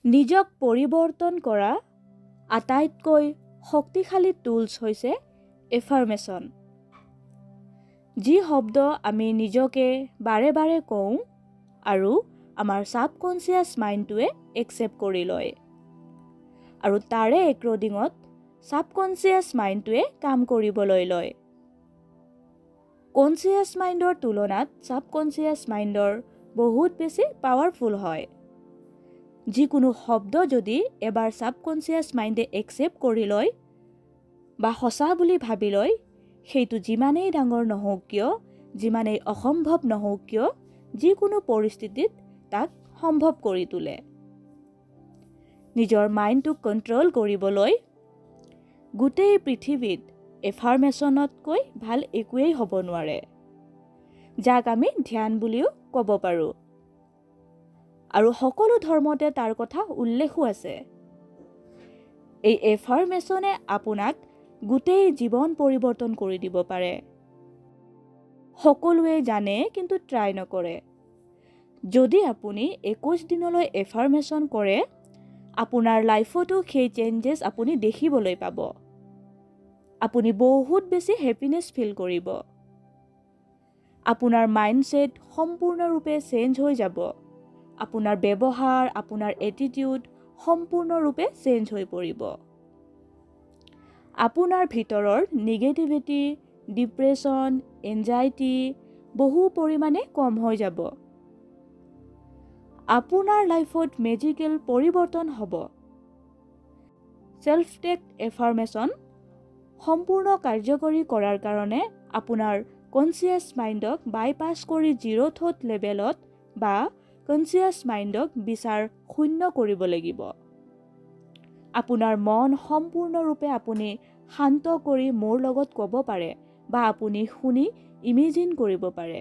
নিজক পৰিৱৰ্তন কৰা আটাইতকৈ শক্তিশালী টুলছ হৈছে এফাৰ্মেশ্যন। যি শব্দ আমি নিজকে বাৰে বাৰে কওঁ আৰু আমাৰ ছাবকনচিয়াছ মাইণ্ডটোৱে একচেপ্ট কৰি লয়, আৰু তাৰে একৰডিঙত ছাবকনচিয়াছ মাইণ্ডটোৱে কাম কৰিবলৈ লয়। কনচিয়াছ মাইণ্ডৰ তুলনাত ছাবকনচিয়াছ মাইণ্ডৰ বহুত বেছি পাৱাৰফুল হয়। যিকোনো শব্দ যদি এবাৰ ছাবকনচিয়াছ মাইণ্ডে একচেপ্ট কৰি লয় বা সঁচা বুলি ভাবি লয়, সেইটো যিমানেই ডাঙৰ নহওক কিয়, যিমানেই অসম্ভৱ নহওক কিয়, যিকোনো পৰিস্থিতিত তাক সম্ভৱ কৰি তোলে। নিজৰ মাইণ্ডটোক কণ্ট্ৰল কৰিবলৈ গোটেই পৃথিৱীত এফাৰ্মেশ্যনতকৈ ভাল একোৱেই হ'ব নোৱাৰে, যাক আমি ধ্যান বুলিও ক'ব পাৰোঁ। আৰু সকলো ধৰ্মতে তাৰ কথা উল্লেখো আছে। এই এফাৰ্মেশ্যনে আপোনাক গোটেই জীৱন পৰিৱৰ্তন কৰি দিব পাৰে। সকলোৱে জানে কিন্তু ট্ৰাই নকৰে। যদি আপুনি 21 দিনলৈ এফাৰ্মেশ্যন কৰে, আপোনাৰ লাইফতো সেই চেঞ্জেছ আপুনি দেখিবলৈ পাব। আপুনি বহুত বেছি হেপিনেছ ফিল কৰিব। আপোনাৰ মাইণ্ডছেট সম্পূৰ্ণৰূপে চেঞ্জ হৈ যাব। আপোনাৰ ব্যৱহাৰ, আপোনাৰ এটিটিউড সম্পূৰ্ণৰূপে চেঞ্জ হৈ পৰিব। আপোনাৰ ভিতৰৰ নিগেটিভিটি, ডিপ্ৰেশ্যন, এনজাইটি বহু পৰিমাণে কম হৈ যাব। আপোনাৰ লাইফত মেজিকেল পৰিৱৰ্তন হ'ব। চেল্ফ টেক এফাৰ্মেশ্যন সম্পূৰ্ণ কাৰ্যকৰী কৰাৰ কাৰণে আপোনাৰ কনচিয়াছ মাইণ্ডক বাইপাছ কৰি জিৰ' থট লেভেলত বা কনচিয়াছ মাইণ্ডক বিচাৰ শূন্য কৰিব লাগিব। আপোনাৰ মন সম্পূৰ্ণৰূপে আপুনি শান্ত কৰি মোৰ লগত ক'ব পাৰে বা আপুনি শুনি ইমেজিন কৰিব পাৰে।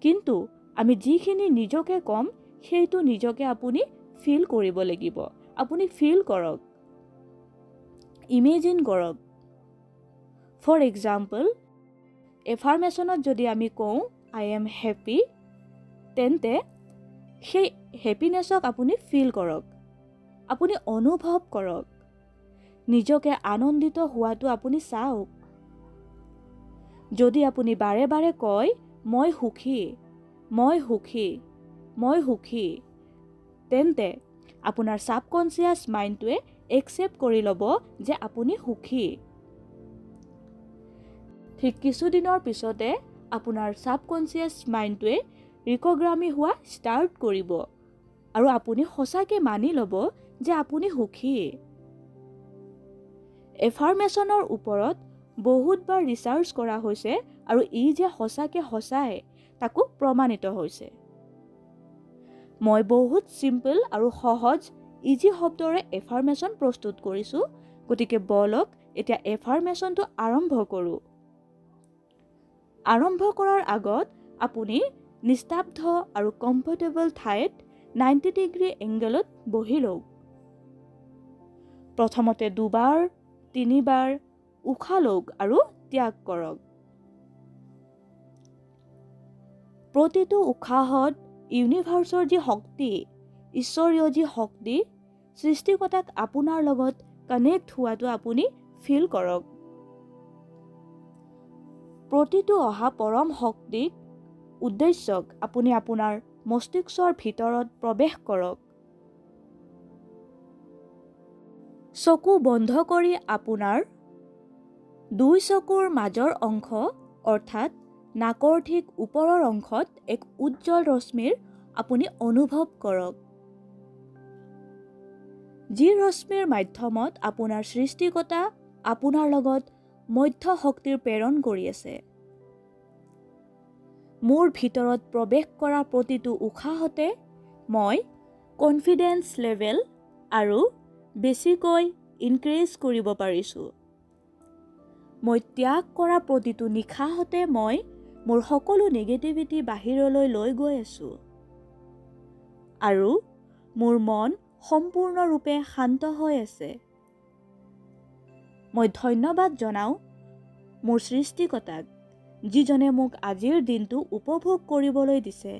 কিন্তু আমি যিখিনি নিজকে ক'ম, সেইটো নিজকে আপুনি ফিল কৰিব লাগিব। আপুনি ফিল কৰক, ইমেজিন কৰক। ফৰ এক্সাম্পল, এফাৰ্মেশ্যনত যদি আমি কওঁ আই এম হেপী, তেন্তে সেই হেপিনেছক আপুনি ফিল কৰক, আপুনি অনুভৱ কৰক। নিজকে আনন্দিত হোৱাটো আপুনি চাওক। যদি আপুনি বাৰে বাৰে কয় মই সুখী, মই সুখী, মই সুখী, তেন্তে আপোনাৰ ছাবকনচিয়াছ মাইণ্ডটোৱে একচেপ্ট কৰি ল'ব যে আপুনি সুখী। ঠিক কিছুদিনৰ পিছতে আপোনাৰ ছাবকনচিয়াছ মাইণ্ডটোৱে ৰিকগ্ৰামী হোৱা ষ্টাৰ্ট কৰিব আৰু আপুনি সঁচাকৈ মানি ল'ব যে আপুনি সুখী। এফাৰ্মেশ্যনৰ ওপৰত বহুতবাৰ ৰিচাৰ্চ কৰা হৈছে আৰু ই যে সঁচাকৈ সঁচাই তাকো প্ৰমাণিত হৈছে। মই বহুত চিম্পল আৰু সহজ ইজি শব্দৰে এফাৰ্মেশ্যন প্ৰস্তুত কৰিছোঁ, গতিকে বলক এতিয়া এফাৰ্মেশ্যনটো আৰম্ভ কৰোঁ। আৰম্ভ কৰাৰ আগত আপুনি নিস্তব্ধ আৰু কমফৰ্টেবল ঠাইত 90 ডিগ্ৰী এংগলত বহি লওক। প্ৰথমতে 2বাৰ 3বাৰ উশাহ লওক আৰু ত্যাগ কৰক। প্ৰতিটো উশাহত ইউনিভাৰ্চৰ যি শক্তি, ঈশ্বৰীয় যি শক্তি, সৃষ্টিকৰ্তাক আপোনাৰ লগত কানেক্ট হোৱাটো আপুনি ফিল কৰক। প্ৰতিটো অহা পৰম শক্তিক, উদ্দেশ্যক আপুনি আপোনাৰ মস্তিষ্কৰ ভিতৰত প্ৰৱেশ কৰক। চকু বন্ধ কৰি আপোনাৰ 2 চকুৰ মাজৰ অংশ অৰ্থাৎ নাকৰ ঠিক ওপৰৰ অংশত এক উজ্জ্বল ৰশ্মিৰ আপুনি অনুভৱ কৰক। যি ৰশ্মিৰ মাধ্যমত আপোনাৰ সৃষ্টিকৰ্তা আপোনাৰ লগত মধ্য শক্তিৰ প্ৰেৰণ কৰি আছে। মোৰ ভিতৰত প্ৰৱেশ কৰা প্ৰতিটো উশাহতে মই কনফিডেন্স লেভেল আৰু বেছিকৈ ইনক্ৰিজ কৰিব পাৰিছোঁ। মই ত্যাগ কৰা প্ৰতিটো নিশাহতে মই মোৰ সকলো নিগেটিভিটি বাহিৰলৈ লৈ গৈ আছোঁ আৰু মোৰ মন সম্পূৰ্ণৰূপে শান্ত হৈ আছে। মই ধন্যবাদ জনাওঁ মোৰ সৃষ্টিকৰ্তাক, যিজনে মোক আজিৰ দিনটো উপভোগ কৰিবলৈ দিছে।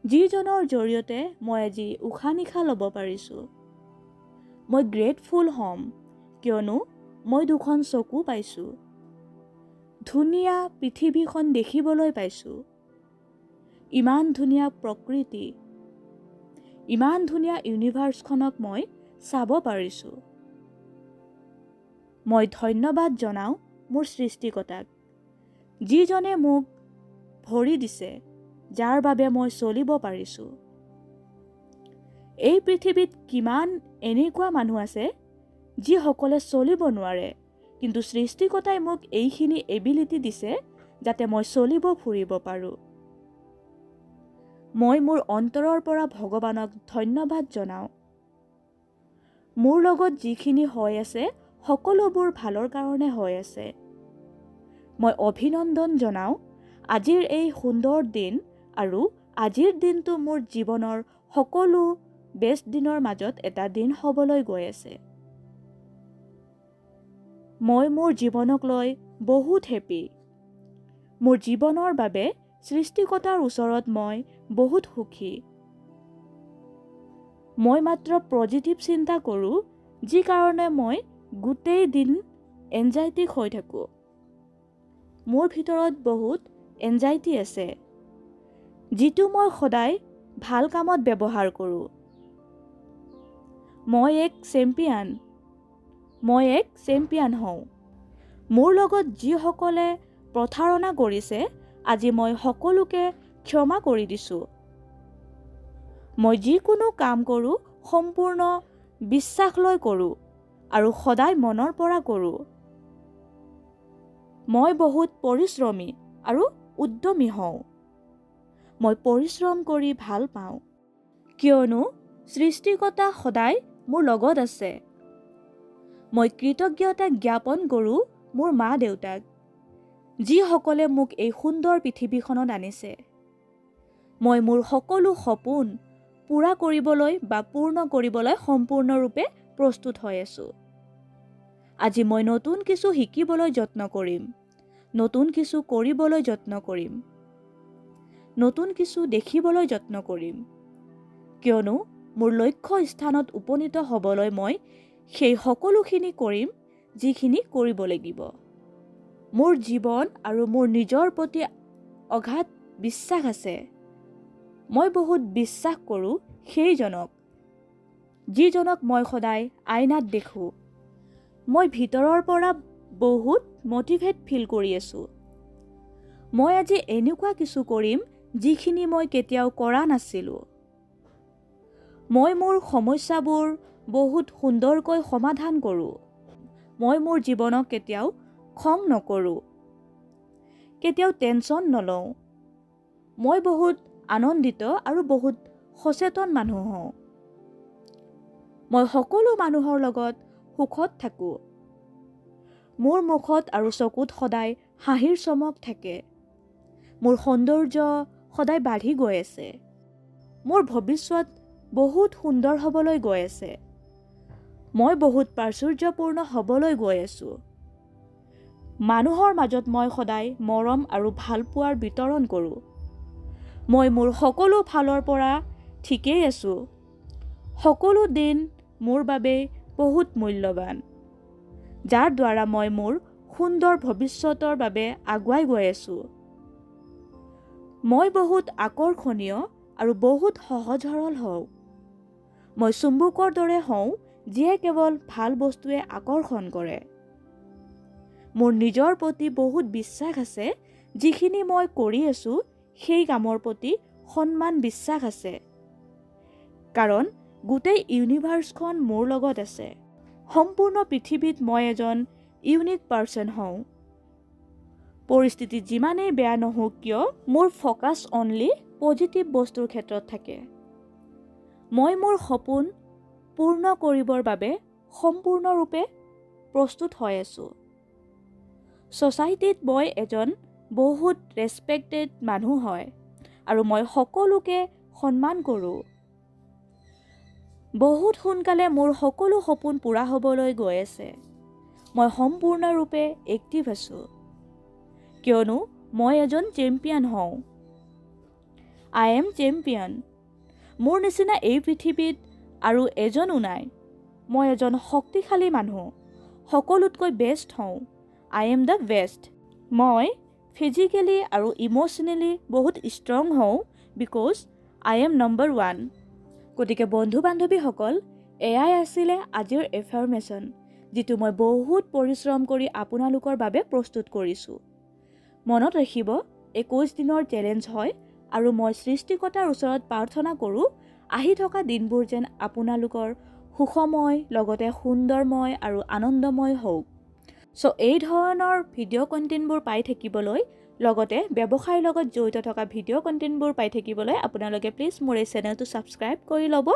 যিজনৰ জৰিয়তে মই আজি উশাহ নিশাহ ল'ব পাৰিছোঁ। মই গ্ৰেটফুল হ'ম কিয়নো মই দুখন চকু পাইছোঁ। ধুনীয়া পৃথিৱীখন দেখিবলৈ পাইছোঁ। ইমান ধুনীয়া প্ৰকৃতি, ইমান ধুনীয়া ইউনিভাৰ্ছখনক মই চাব পাৰিছোঁ। মই ধন্যবাদ জনাওঁ মোৰ সৃষ্টিকৰ্তাক, যিজনে মোক ভৰি দিছে, যাৰ বাবে মই চলিব পাৰিছোঁ। এই পৃথিৱীত কিমান এনেকুৱা মানুহ আছে যিসকলে চলিব নোৱাৰে, কিন্তু সৃষ্টিকৰ্তাই মোক এইখিনি এবিলিটি দিছে যাতে মই চলিব ফুৰিব পাৰোঁ। মই মোৰ অন্তৰৰ পৰা ভগৱানক ধন্যবাদ জনাওঁ। মোৰ লগত যিখিনি হৈ আছে সকলোবোৰ ভালৰ কাৰণে হৈ আছে। মই অভিনন্দন জনাওঁ আজিৰ এই সুন্দৰ দিন আৰু আজিৰ দিনটো মোৰ জীৱনৰ সকলো বেষ্ট দিনৰ মাজত এটা দিন হ'বলৈ গৈ আছে। মই মোৰ জীৱনক লৈ বহুত হেপী। মোৰ জীৱনৰ বাবে সৃষ্টিকৰ্তাৰ ওচৰত মই বহুত সুখী। মই মাত্ৰ পজিটিভ চিন্তা কৰোঁ, যি কাৰণে মই গোটেই দিন এনজাইটিক হৈ থাকোঁ। মোৰ ভিতৰত বহুত এনজাইটি আছে, যিটো মই সদায় ভাল কামত ব্যৱহাৰ কৰোঁ। মই এক চেম্পিয়ন হওঁ। মোৰ লগত যিসকলে প্ৰতাৰণা কৰিছে, আজি মই সকলোকে ক্ষমা কৰি দিছোঁ। মই যিকোনো কাম কৰোঁ সম্পূৰ্ণ বিশ্বাস লৈ কৰোঁ আৰু সদায় মনৰ পৰা কৰোঁ। মই বহুত পৰিশ্ৰমী আৰু উদ্যমী হওঁ। মই পৰিশ্ৰম কৰি ভাল পাওঁ, কিয়নো সৃষ্টিকৰ্তা সদায় মোৰ লগত আছে। মই কৃতজ্ঞতা জ্ঞাপন কৰোঁ মোৰ মা দেউতাক, যিসকলে মোক এই সুন্দৰ পৃথিৱীখনত আনিছে। মই মোৰ সকলো সপোন পূৰা কৰিবলৈ বা পূৰ্ণ কৰিবলৈ সম্পূৰ্ণৰূপে প্ৰস্তুত হৈ আছোঁ। আজি মই নতুন কিছু শিকিবলৈ যত্ন কৰিম, নতুন কিছু কৰিবলৈ যত্ন কৰিম, নতুন কিছু দেখিবলৈ যত্ন কৰিম, কিয়নো মোৰ লক্ষ্য স্থানত উপনীত হ'বলৈ মই সেই সকলোখিনি কৰিম যিখিনি কৰিব লাগিব। মোৰ জীৱন আৰু মোৰ নিজৰ প্ৰতি অগাধ বিশ্বাস আছে। মই বহুত বিশ্বাস কৰোঁ সেইজনক, যিজনক মই সদায় আইনাত দেখোঁ। মই ভিতৰৰ পৰা বহুত মটিভেট ফিল কৰি আছোঁ। মই আজি এনেকুৱা কিছু কৰিম যিখিনি মই কেতিয়াও কৰা নাছিলোঁ। মই মোৰ সমস্যাবোৰ বহুত সুন্দৰকৈ সমাধান কৰোঁ। মই মোৰ জীৱনক কেতিয়াও খং নকৰোঁ, কেতিয়াও টেনশ্যন নলওঁ। মই বহুত আনন্দিত আৰু বহুত সচেতন মানুহ হওঁ। মই সকলো মানুহৰ লগত সুখত থাকোঁ। মোৰ মুখত আৰু চকুত সদায় হাঁহিৰ চমক থাকে। মোৰ সৌন্দৰ্য সদায় বাঢ়ি গৈ আছে। মোৰ ভৱিষ্যত বহুত সুন্দৰ হ'বলৈ গৈ আছে। মই বহুত প্ৰাচুৰ্যপূৰ্ণ হ'বলৈ গৈ আছোঁ। মানুহৰ মাজত মই সদায় মৰম আৰু ভালপোৱাৰ বিতৰণ কৰোঁ। মই মোৰ সকলো ফালৰ পৰা ঠিকেই আছোঁ। সকলো দিন মোৰ বাবে বহুত মূল্যৱান, যাৰ দ্বাৰা মই মোৰ সুন্দৰ ভৱিষ্যতৰ বাবে আগুৱাই গৈ আছোঁ। মই বহুত আকৰ্ষণীয় আৰু বহুত সহজ সৰল হওঁ। মই চুম্বকৰ দৰে হওঁ, যিয়ে কেৱল ভাল বস্তুৱে আকৰ্ষণ কৰে। মোৰ নিজৰ প্ৰতি বহুত বিশ্বাস আছে। যিখিনি মই কৰি আছোঁ সেই কামৰ প্ৰতি সন্মান বিশ্বাস আছে, কাৰণ গোটেই ইউনিভাৰ্ছখন মোৰ লগত আছে। সম্পূৰ্ণ পৃথিৱীত মই এজন ইউনিক পাৰ্চন হওঁ। পৰিস্থিতি যিমানেই বেয়া নহওক কিয়, মোৰ ফ'কাছ অনলি পজিটিভ বস্তুৰ ক্ষেত্ৰত থাকে। মই মোৰ সপোন পূৰ্ণ কৰিবৰ বাবে সম্পূৰ্ণৰূপে প্ৰস্তুত হৈ আছোঁ। ছ'চাইটিত মই এজন বহুত ৰেছপেক্টেড মানুহ হয় আৰু মই সকলোকে সন্মান কৰোঁ। বহুত সোনকালে মোৰ সকলো সপোন পূৰা হ'বলৈ গৈ আছে। মই সম্পূৰ্ণৰূপে এক্টিভ আছোঁ, কিয়নো মই এজন চেম্পিয়ন হওঁ। I am champion. মোৰ নিচিনা এই পৃথিৱীত আৰু এজনো নাই। মই এজন শক্তিশালী মানুহ, সকলোতকৈ বেষ্ট হওঁ। I am the best. মই ফিজিকেলি আৰু ইম'চনেলি বহুত ষ্ট্ৰং হওঁ বিকজ আই এম নম্বৰ 1। গতিকে বন্ধু বান্ধৱীসকল, এয়াই আছিলে আজিৰ এফাৰ্মেশ্যন, যিটো মই বহুত পৰিশ্ৰম কৰি আপোনালোকৰ বাবে প্ৰস্তুত কৰিছোঁ। মনত ৰাখিব, 21 দিনৰ চেলেঞ্জ হয় আৰু মই সৃষ্টিকৰ্তাৰ ওচৰত প্ৰাৰ্থনা কৰোঁ আহি থকা দিনবোৰ যেন আপোনালোকৰ সুখময়, লগতে সুন্দৰময় আৰু আনন্দময় হওক। চ' এই ধৰণৰ ভিডিঅ' কণ্টেণ্টবোৰ পাই থাকিবলৈ, লগতে ব্যৱসায়ৰ লগত জড়িত থকা ভিডিঅ' কণ্টেণ্টবোৰ পাই থাকিবলৈ আপোনালোকে প্লিজ মোৰ এই চেনেলটো ছাবস্ক্ৰাইব কৰি ল'ব।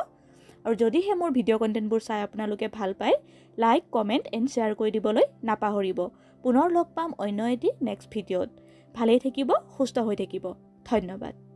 আৰু যদিহে মোৰ ভিডিঅ' কণ্টেণ্টবোৰ চাই আপোনালোকে ভাল পায়, লাইক, কমেণ্ট এণ্ড শ্বেয়াৰ কৰি দিবলৈ নাপাহৰিব। পুনৰ লগ পাম অন্য এটি নেক্সট ভিডিঅ'ত। ভালেই থাকিব, সুস্থ হৈ থাকিব। ধন্যবাদ।